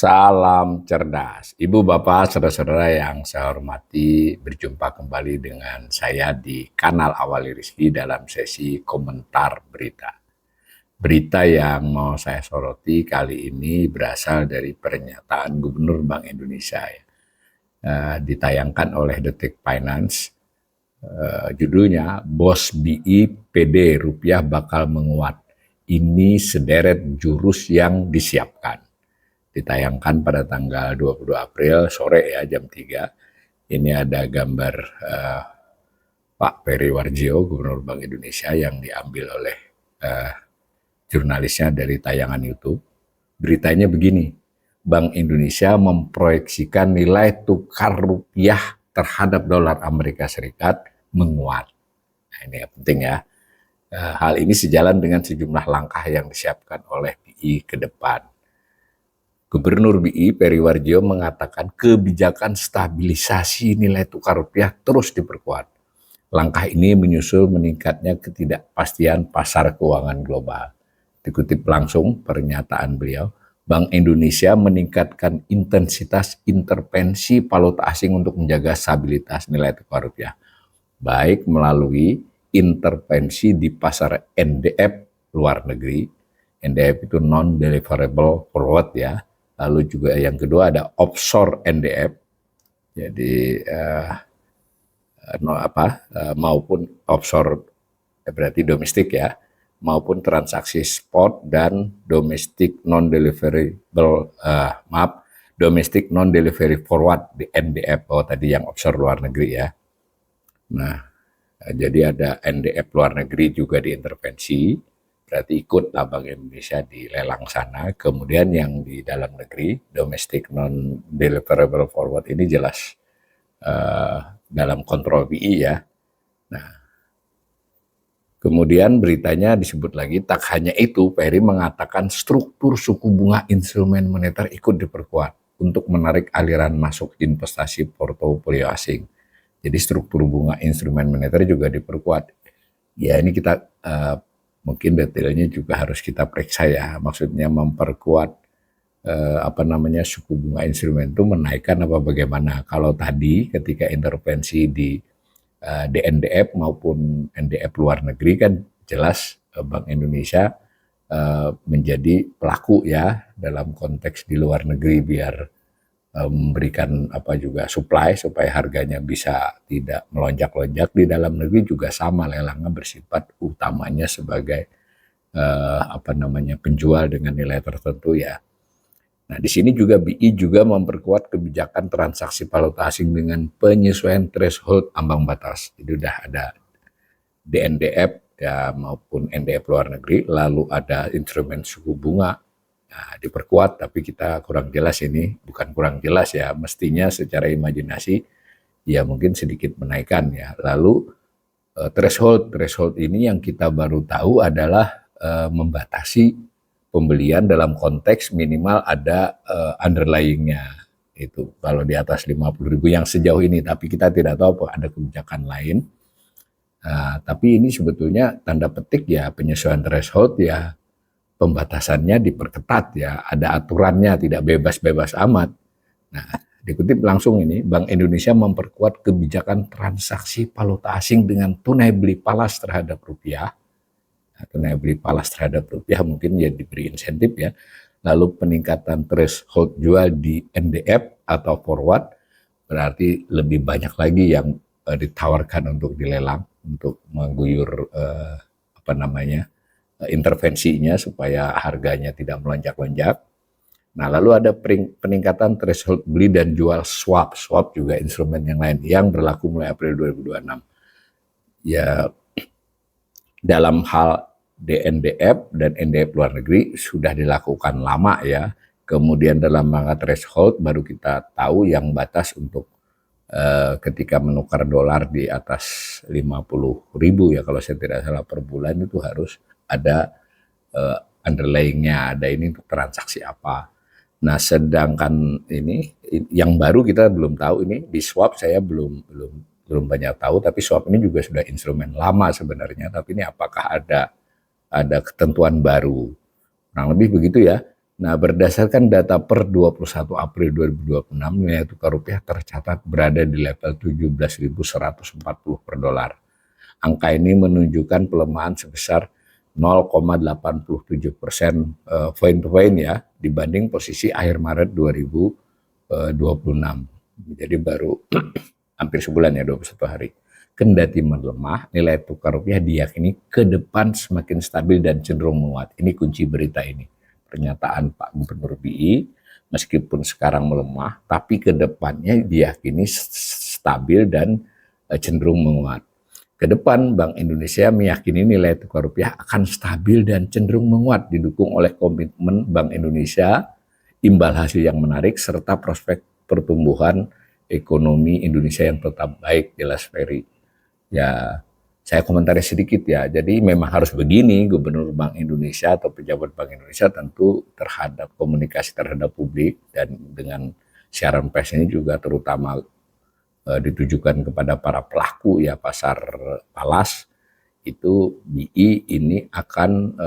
Salam cerdas. Ibu, bapak, saudara-saudara yang saya hormati, berjumpa kembali dengan saya di kanal Awali Rizki dalam sesi komentar berita. Berita yang mau saya soroti kali ini berasal dari pernyataan Gubernur Bank Indonesia, ditayangkan oleh Detik Finance. Judulnya, Bos BI PD Rupiah Bakal Menguat. Ini sederet jurus yang disiapkan. Ditayangkan pada tanggal 22 April sore ya, jam 3. Ini ada gambar Pak Peri Warjio, Gubernur Bank Indonesia, yang diambil oleh jurnalisnya dari tayangan YouTube. Beritanya begini, Bank Indonesia memproyeksikan nilai tukar rupiah terhadap dolar Amerika Serikat menguat. Nah, ini yang penting ya. Hal ini sejalan dengan sejumlah langkah yang disiapkan oleh BI ke depan. Gubernur BI Peri Warjio mengatakan kebijakan stabilisasi nilai tukar rupiah terus diperkuat. Langkah ini menyusul meningkatnya ketidakpastian pasar keuangan global. Dikutip langsung pernyataan beliau, Bank Indonesia meningkatkan intensitas intervensi valuta asing untuk menjaga stabilitas nilai tukar rupiah, baik melalui intervensi di pasar NDF luar negeri. NDF itu non-deliverable forward ya. Lalu juga yang kedua ada offshore NDF, jadi maupun offshore berarti domestik ya, maupun transaksi spot dan domestic non-deliverable domestic non-delivery forward di NDF, tadi yang offshore luar negeri ya. Nah, jadi ada NDF luar negeri juga diintervensi. Berarti ikutlah Bank Indonesia di lelang sana. Kemudian yang di dalam negeri, domestic non-deliverable forward ini jelas dalam kontrol BI ya. Nah, kemudian beritanya disebut lagi, tak hanya itu, Peri mengatakan struktur suku bunga instrumen moneter ikut diperkuat untuk menarik aliran masuk investasi portofolio asing. Jadi struktur bunga instrumen moneter juga diperkuat. Ya, ini kita mungkin detailnya juga harus kita periksa ya, maksudnya memperkuat suku bunga instrumen itu menaikkan apa bagaimana. Kalau tadi ketika intervensi di DNDF maupun NDF luar negeri kan jelas Bank Indonesia menjadi pelaku ya dalam konteks di luar negeri biar memberikan supply supaya harganya bisa tidak melonjak-lonjak. Di dalam negeri juga sama, lelangnya bersifat utamanya sebagai penjual dengan nilai tertentu ya. Nah, di sini juga BI juga memperkuat kebijakan transaksi valuta asing dengan penyesuaian threshold ambang batas. Jadi udah ada DNDF ya maupun NDF luar negeri, lalu ada instrumen suku bunga. Nah, diperkuat, tapi kita kurang jelas ini, bukan kurang jelas ya, mestinya secara imajinasi ya mungkin sedikit menaikkan ya. Lalu threshold ini yang kita baru tahu adalah membatasi pembelian dalam konteks minimal ada underlying-nya. Itu kalau di atas 50.000 yang sejauh ini, tapi kita tidak tahu ada kebijakan lain. Tapi ini sebetulnya tanda petik ya, penyesuaian threshold ya, pembatasannya diperketat ya, ada aturannya, tidak bebas-bebas amat. Nah, dikutip langsung ini, Bank Indonesia memperkuat kebijakan transaksi valuta asing dengan tunai beli falas terhadap rupiah. Nah, tunai beli falas terhadap rupiah mungkin ya diberi insentif ya. Lalu peningkatan threshold jual di NDF atau forward, berarti lebih banyak lagi yang ditawarkan untuk dilelang, untuk mengguyur intervensinya supaya harganya tidak melonjak-lonjak. Nah, lalu ada peningkatan threshold beli dan jual swap. Swap juga instrumen yang lain yang berlaku mulai April 2026. Ya, dalam hal DNDF dan NDF luar negeri sudah dilakukan lama ya. Kemudian dalam rangka threshold baru kita tahu yang batas untuk ketika menukar dolar di atas 50.000 ya kalau saya tidak salah per bulan itu harus ada underlying-nya, ada ini untuk transaksi apa. Nah, sedangkan ini yang baru kita belum tahu, ini di swap saya belum banyak tahu, tapi swap ini juga sudah instrumen lama sebenarnya, tapi ini apakah ada ketentuan baru. Kurang lebih begitu ya. Nah, berdasarkan data per 21 April 2026, nilai tukar rupiah tercatat berada di level 17.140 per dolar. Angka ini menunjukkan pelemahan sebesar 0,87% point to point ya dibanding posisi akhir Maret 2026. Jadi baru hampir sebulan ya, 21 hari. Kendati melemah, nilai tukar rupiah diyakini ke depan semakin stabil dan cenderung menguat. Ini kunci berita ini. Pernyataan Pak Gubernur BI, meskipun sekarang melemah, tapi ke depannya diyakini stabil dan cenderung menguat. Ke depan, Bank Indonesia meyakini nilai tukar rupiah akan stabil dan cenderung menguat, didukung oleh komitmen Bank Indonesia, imbal hasil yang menarik, serta prospek pertumbuhan ekonomi Indonesia yang tetap baik, jelas Ferry. Ya, saya komentari sedikit ya. Jadi memang harus begini, Gubernur Bank Indonesia atau pejabat Bank Indonesia tentu terhadap komunikasi terhadap publik dan dengan siaran pers ini juga terutama ditujukan kepada para pelaku ya pasar falas, itu BI ini akan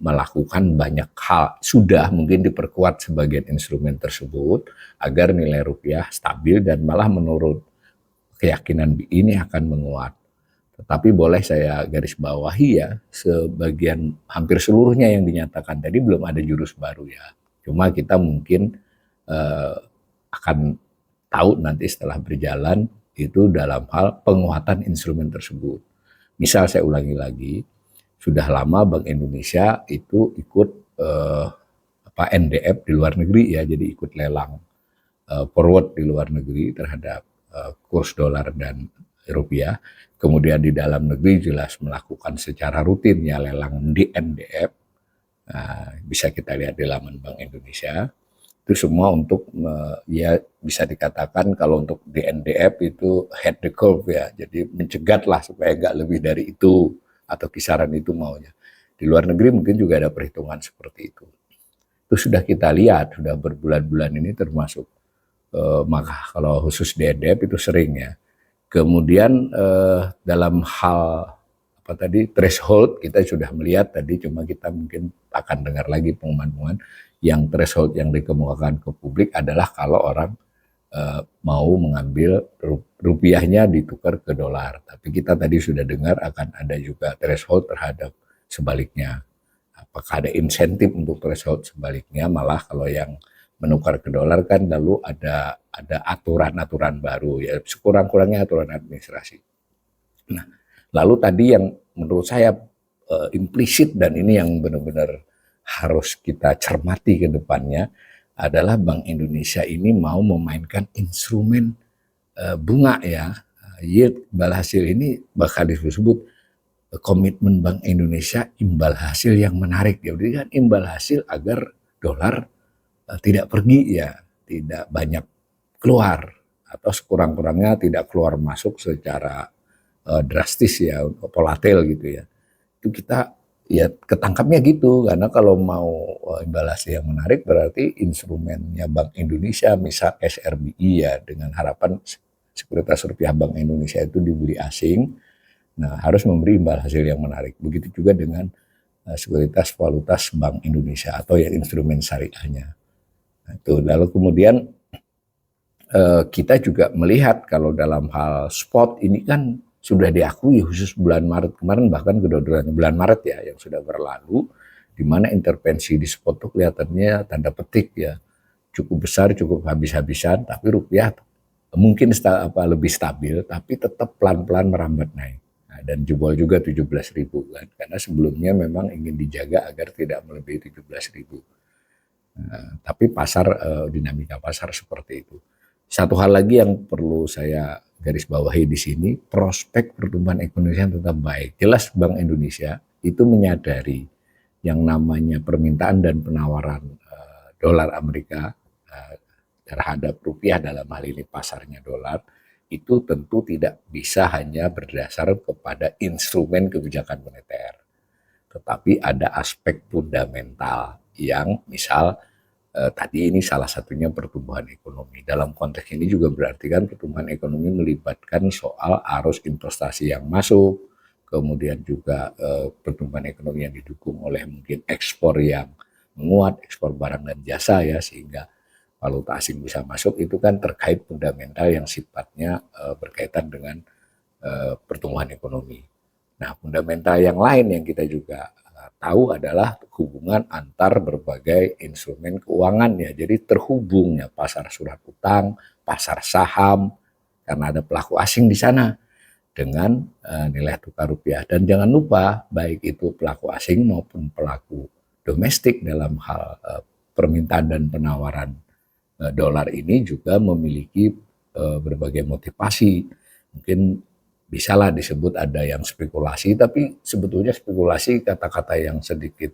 melakukan banyak hal, sudah mungkin diperkuat sebagian instrumen tersebut agar nilai rupiah stabil dan malah menurut keyakinan BI ini akan menguat. Tetapi boleh saya garis bawahi ya, sebagian hampir seluruhnya yang dinyatakan tadi belum ada jurus baru ya. Cuma kita mungkin akan tahu nanti setelah berjalan itu dalam hal penguatan instrumen tersebut. Misal saya ulangi lagi, sudah lama Bank Indonesia itu ikut NDF di luar negeri ya, jadi ikut lelang forward di luar negeri terhadap kurs dolar dan rupiah. Kemudian di dalam negeri jelas melakukan secara rutin ya lelang di NDF. Nah, bisa kita lihat di laman Bank Indonesia. Itu semua untuk ya bisa dikatakan kalau untuk di NDF itu head the curve ya. Jadi mencegat lah supaya nggak lebih dari itu atau kisaran itu maunya. Di luar negeri mungkin juga ada perhitungan seperti itu. Itu sudah kita lihat, sudah berbulan-bulan ini termasuk maka kalau khusus di NDF itu sering ya. Kemudian dalam hal apa tadi threshold kita sudah melihat tadi, cuma kita mungkin akan dengar lagi pengumuman yang threshold yang dikemukakan ke publik adalah kalau orang mau mengambil rupiahnya ditukar ke dolar. Tapi kita tadi sudah dengar akan ada juga threshold terhadap sebaliknya. Apakah ada insentif untuk threshold sebaliknya? Malah kalau yang menukar ke dolar kan lalu ada aturan-aturan baru ya, sekurang-kurangnya aturan administrasi. Nah, lalu tadi yang menurut saya implisit dan ini yang benar-benar harus kita cermati ke depannya adalah Bank Indonesia ini mau memainkan instrumen bunga ya, yield imbal hasil ini bakal disebut komitmen Bank Indonesia imbal hasil yang menarik. Jadi kan imbal hasil agar dolar tidak pergi ya, tidak banyak keluar atau sekurang-kurangnya tidak keluar masuk secara drastis ya, volatil gitu ya. Itu kita ya ketangkapnya gitu, karena kalau mau imbal hasil yang menarik berarti instrumennya Bank Indonesia misal SRBI ya, dengan harapan sekuritas rupiah Bank Indonesia itu dibeli asing, nah harus memberi imbal hasil yang menarik. Begitu juga dengan sekuritas valutas Bank Indonesia atau yang instrumen syariahnya. Nah, itu lalu kemudian kita juga melihat kalau dalam hal spot ini kan sudah diakui khusus bulan Maret kemarin, bahkan kedua-duanya bulan Maret ya yang sudah berlalu, di mana intervensi di spot itu kelihatannya tanda petik ya cukup besar, cukup habis-habisan, tapi rupiah mungkin lebih stabil, tapi tetap pelan-pelan merambat naik. Nah, dan jebol juga 17.000 kan, karena sebelumnya memang ingin dijaga agar tidak melebihi 17.000. Nah, tapi pasar dinamika pasar seperti itu. Satu hal lagi yang perlu saya garis bawahi di sini, prospek pertumbuhan ekonomi yang tetap baik. Jelas Bank Indonesia itu menyadari yang namanya permintaan dan penawaran dolar Amerika terhadap rupiah, dalam hal ini pasarnya dolar, itu tentu tidak bisa hanya berdasar kepada instrumen kebijakan moneter. Tetapi ada aspek fundamental yang misal tadi ini salah satunya pertumbuhan ekonomi. Dalam konteks ini juga berarti kan pertumbuhan ekonomi melibatkan soal arus investasi yang masuk, kemudian juga pertumbuhan ekonomi yang didukung oleh mungkin ekspor yang menguat, ekspor barang dan jasa ya, sehingga valuta asing bisa masuk, itu kan terkait fundamental yang sifatnya berkaitan dengan pertumbuhan ekonomi. Nah, fundamental yang lain yang kita juga tahu adalah hubungan antar berbagai instrumen keuangan ya. Jadi terhubungnya pasar surat utang, pasar saham, karena ada pelaku asing di sana dengan nilai tukar rupiah. Dan jangan lupa, baik itu pelaku asing maupun pelaku domestik dalam hal permintaan dan penawaran dolar ini juga memiliki berbagai motivasi. Mungkin bisalah disebut ada yang spekulasi, tapi sebetulnya spekulasi kata-kata yang sedikit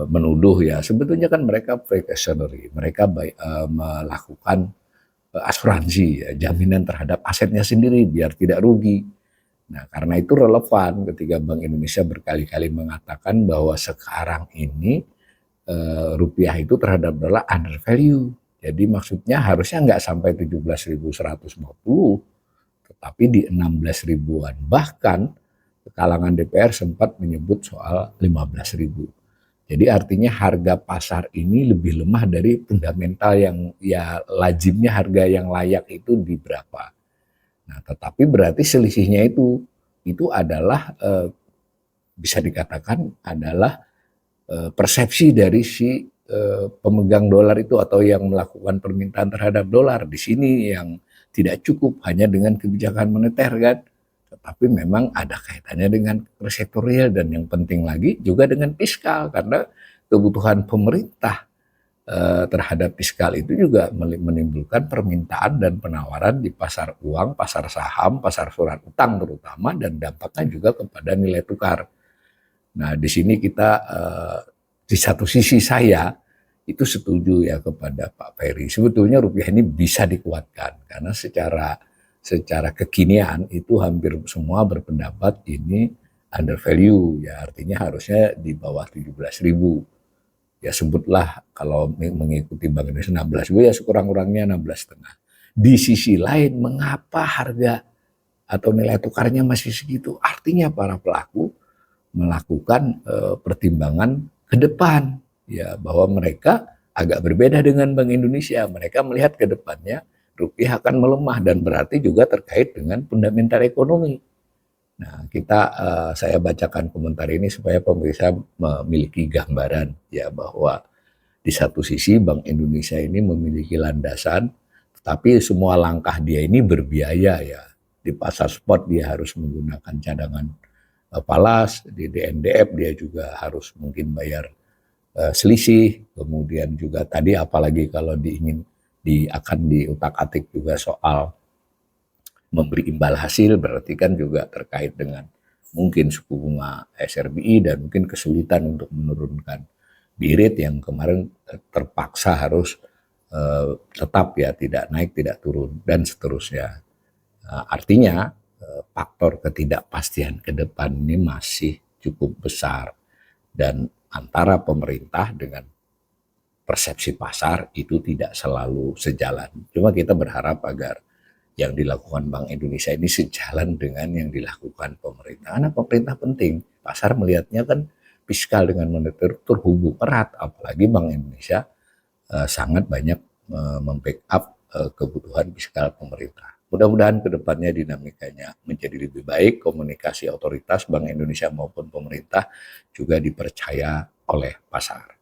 menuduh ya. Sebetulnya kan mereka precautionary, mereka melakukan asuransi ya, jaminan terhadap asetnya sendiri biar tidak rugi. Nah, karena itu relevan ketika Bank Indonesia berkali-kali mengatakan bahwa sekarang ini rupiah itu terhadap dolar under value. Jadi maksudnya harusnya nggak sampai 17.150, tetapi di 16 ribuan. Bahkan kalangan DPR sempat menyebut soal 15.000. Jadi artinya harga pasar ini lebih lemah dari fundamental yang ya lazimnya harga yang layak itu di berapa. Nah, tetapi berarti selisihnya itu adalah bisa dikatakan adalah persepsi dari si pemegang dolar itu atau yang melakukan permintaan terhadap dolar. Di sini yang tidak cukup hanya dengan kebijakan moneter kan, tetapi memang ada kaitannya dengan sektorial dan yang penting lagi juga dengan fiskal, karena kebutuhan pemerintah terhadap fiskal itu juga menimbulkan permintaan dan penawaran di pasar uang, pasar saham, pasar surat utang terutama, dan dampaknya juga kepada nilai tukar. Nah, di sini kita di satu sisi saya itu setuju ya kepada Pak Ferry. Sebetulnya rupiah ini bisa dikuatkan karena secara kekinian itu hampir semua berpendapat ini under value ya, artinya harusnya di bawah 17.000. Ya sebutlah kalau mengikuti Bank Indonesia 16.000 ya sekurang-kurangnya 16,5. Di sisi lain mengapa harga atau nilai tukarnya masih segitu? Artinya para pelaku melakukan pertimbangan ke depan ya, bahwa mereka agak berbeda dengan Bank Indonesia. Mereka melihat ke depannya rupiah akan melemah dan berarti juga terkait dengan fundamental ekonomi. Nah, saya bacakan komentar ini supaya pemirsa memiliki gambaran ya, bahwa di satu sisi Bank Indonesia ini memiliki landasan, tetapi semua langkah dia ini berbiaya ya. Di pasar spot dia harus menggunakan cadangan falas, di DNDF dia juga harus mungkin bayar selisih, kemudian juga tadi apalagi kalau akan diutak-atik juga soal memberi imbal hasil, berarti kan juga terkait dengan mungkin suku bunga SRBI dan mungkin kesulitan untuk menurunkan BI rate yang kemarin terpaksa harus tetap ya, tidak naik, tidak turun dan seterusnya. Artinya faktor ketidakpastian ke depan ini masih cukup besar dan antara pemerintah dengan persepsi pasar itu tidak selalu sejalan. Cuma kita berharap agar yang dilakukan Bank Indonesia ini sejalan dengan yang dilakukan pemerintah. Karena pemerintah penting, pasar melihatnya kan fiskal dengan moneter terhubung erat, apalagi Bank Indonesia sangat banyak membackup kebutuhan fiskal pemerintah. Mudah-mudahan ke depannya dinamikanya menjadi lebih baik, komunikasi otoritas Bank Indonesia maupun pemerintah juga dipercaya oleh pasar.